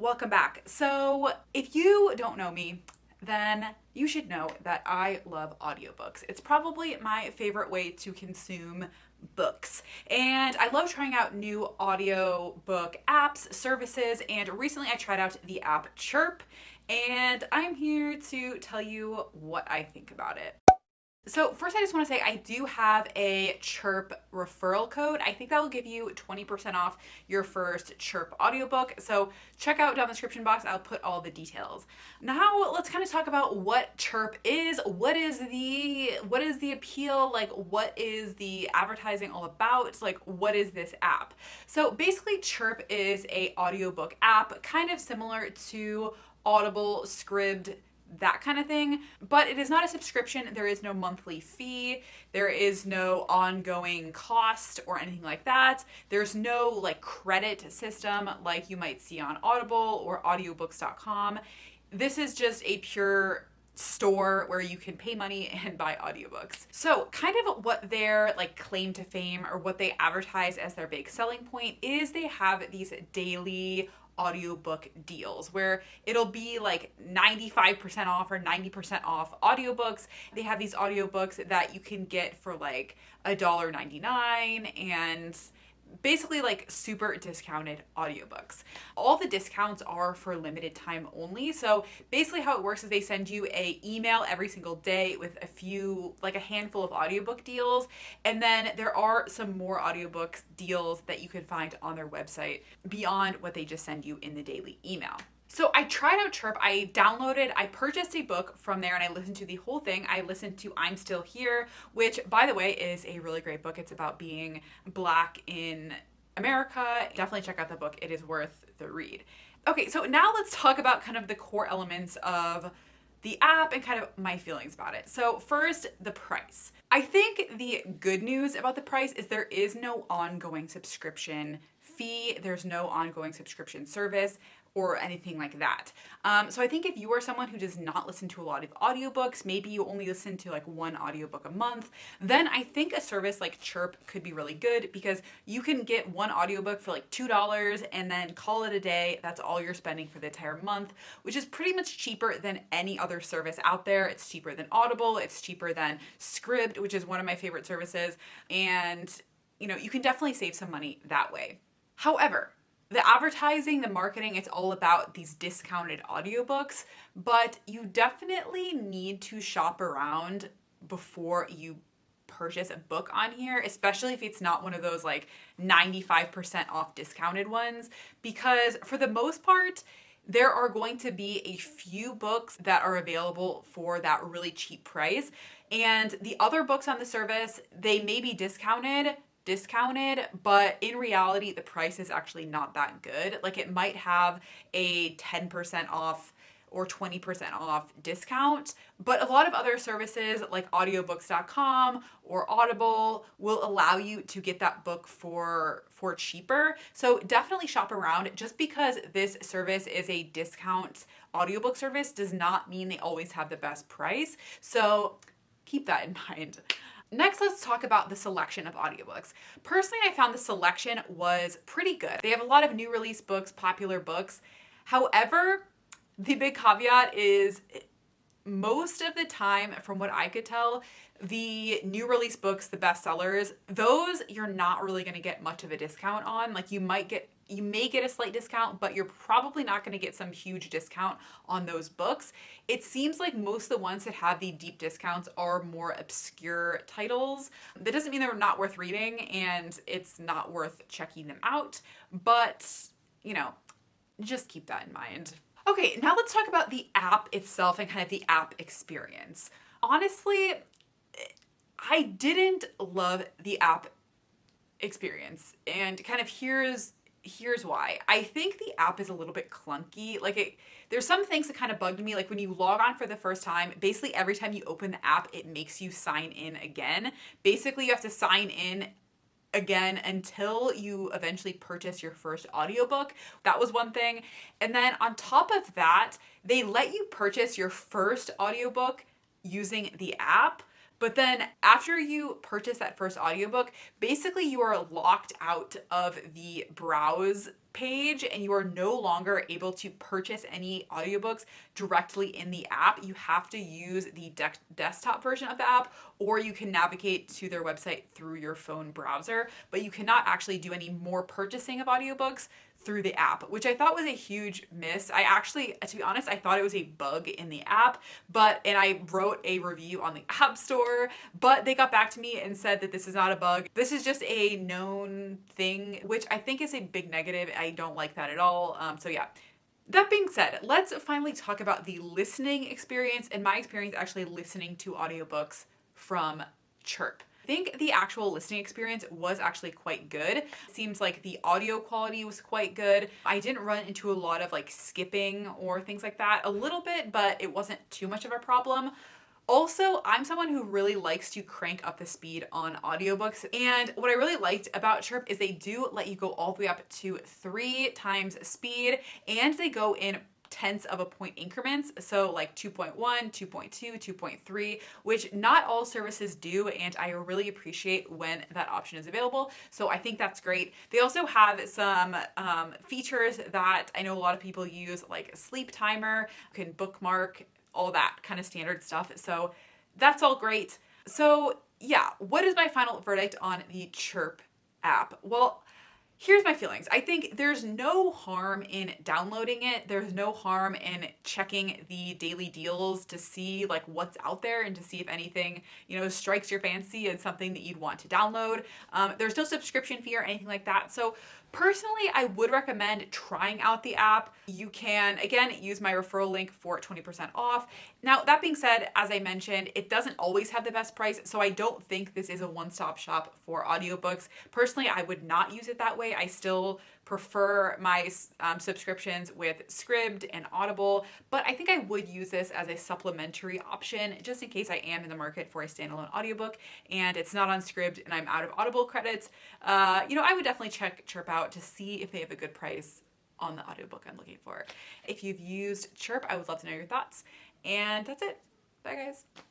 Welcome back. So, if you don't know me, then you should know that I love audiobooks. It's probably my favorite way to consume books. And I love trying out new audiobook apps, services, and recently I tried out the app Chirp, and I'm here to tell you what I think about it. So first I just want to say I do have a Chirp referral code. I think that will give you 20% off your first Chirp audiobook. So check out down the description box. I'll put all the details. Now let's kind of talk about what Chirp is. What is the appeal? Like, what is the advertising all about? Like, what is this app? So basically Chirp is a audiobook app, kind of similar to Audible, Scribd, that kind of thing, but it is not a subscription. There is no monthly fee. There is no ongoing cost or anything like that. There's no like credit system like you might see on Audible or audiobooks.com. This is just a pure store where you can pay money and buy audiobooks. So kind of what their like claim to fame or what they advertise as their big selling point is they have these daily audiobook deals where it'll be like 95% off or 90% off audiobooks. They have these audiobooks that you can get for like $1.99 and basically like super discounted audiobooks. All the discounts are for limited time only. So basically how it works is they send you a email every single day with a handful of audiobook deals. And then there are some more audiobooks deals that you can find on their website beyond what they just send you in the daily email. So I tried out Chirp. I purchased a book from there and I listened to the whole thing. I listened to I'm Still Here, which by the way is a really great book. It's about being Black in America. Definitely check out the book. It is worth the read. Okay, so now let's talk about kind of the core elements of the app and kind of my feelings about it. So first, the price. I think the good news about the price is there is no ongoing subscription fee. There's no ongoing subscription service or anything like that. So I think if you are someone who does not listen to a lot of audiobooks, maybe you only listen to like one audiobook a month, then I think a service like Chirp could be really good because you can get one audiobook for like $2 and then call it a day. That's all you're spending for the entire month, which is pretty much cheaper than any other service out there. It's cheaper than Audible. It's cheaper than Scribd, which is one of my favorite services. And you can definitely save some money that way. However, the advertising, the marketing, it's all about these discounted audiobooks, but you definitely need to shop around before you purchase a book on here, especially if it's not one of those like 95% off discounted ones, because for the most part, there are going to be a few books that are available for that really cheap price. And the other books on the service, they may be discounted, but in reality, the price is actually not that good. Like it might have a 10% off or 20% off discount, but a lot of other services like audiobooks.com or Audible will allow you to get that book for cheaper. So definitely shop around. Just because this service is a discount audiobook service does not mean they always have the best price. So keep that in mind. Next, let's talk about the selection of audiobooks. Personally, I found the selection was pretty good. They have a lot of new release books, popular books. However, the big caveat is most of the time, from what I could tell, the new release books, the bestsellers, those you're not really going to get much of a discount on. Like you may get a slight discount, but you're probably not going to get some huge discount on those books. It seems like most of the ones that have the deep discounts are more obscure titles. That doesn't mean they're not worth reading and it's not worth checking them out, but just keep that in mind. Okay, now let's talk about the app itself and kind of the app experience. Honestly, I didn't love the app experience, and kind of here's why. I think the app is a little bit clunky. There's some things that kind of bugged me. Like when you log on for the first time, basically every time you open the app, it makes you sign in again. Basically, you have to sign in again until you eventually purchase your first audiobook. That was one thing. And then on top of that, they let you purchase your first audiobook using the app. But then after you purchase that first audiobook, basically you are locked out of the browse page and you are no longer able to purchase any audiobooks directly in the app. You have to use the desktop version of the app, or you can navigate to their website through your phone browser, but you cannot actually do any more purchasing of audiobooks through the app, which I thought was a huge miss. I actually, to be honest, I thought it was a bug in the app, and I wrote a review on the App Store, but they got back to me and said that this is not a bug. This is just a known thing, which I think is a big negative. I don't like that at all. So yeah. That being said, let's finally talk about the listening experience and my experience actually listening to audiobooks from Chirp. I think the actual listening experience was actually quite good. Seems like the audio quality was quite good. I didn't run into a lot of like skipping or things like that. A little bit, but it wasn't too much of a problem. Also, I'm someone who really likes to crank up the speed on audiobooks. And what I really liked about Chirp is they do let you go all the way up to 3 times speed, and they go in tenths of a point increments. So like 2.1, 2.2, 2.3, which not all services do. And I really appreciate when that option is available. So I think that's great. They also have some features that I know a lot of people use, like a sleep timer, you can bookmark, all that kind of standard stuff. So that's all great. So yeah, what is my final verdict on the Chirp app? Well, here's my feelings. I think there's no harm in downloading it. There's no harm in checking the daily deals to see like what's out there and to see if anything, strikes your fancy and something that you'd want to download. There's no subscription fee or anything like that. So personally, I would recommend trying out the app. You can, again, use my referral link for 20% off. Now, that being said, as I mentioned, it doesn't always have the best price, so I don't think this is a one-stop shop for audiobooks. Personally, I would not use it that way. I still prefer my subscriptions with Scribd and Audible, but I think I would use this as a supplementary option just in case I am in the market for a standalone audiobook and it's not on Scribd and I'm out of Audible credits. I would definitely check Chirp out to see if they have a good price on the audiobook I'm looking for. If you've used Chirp, I would love to know your thoughts. And that's it. Bye, guys.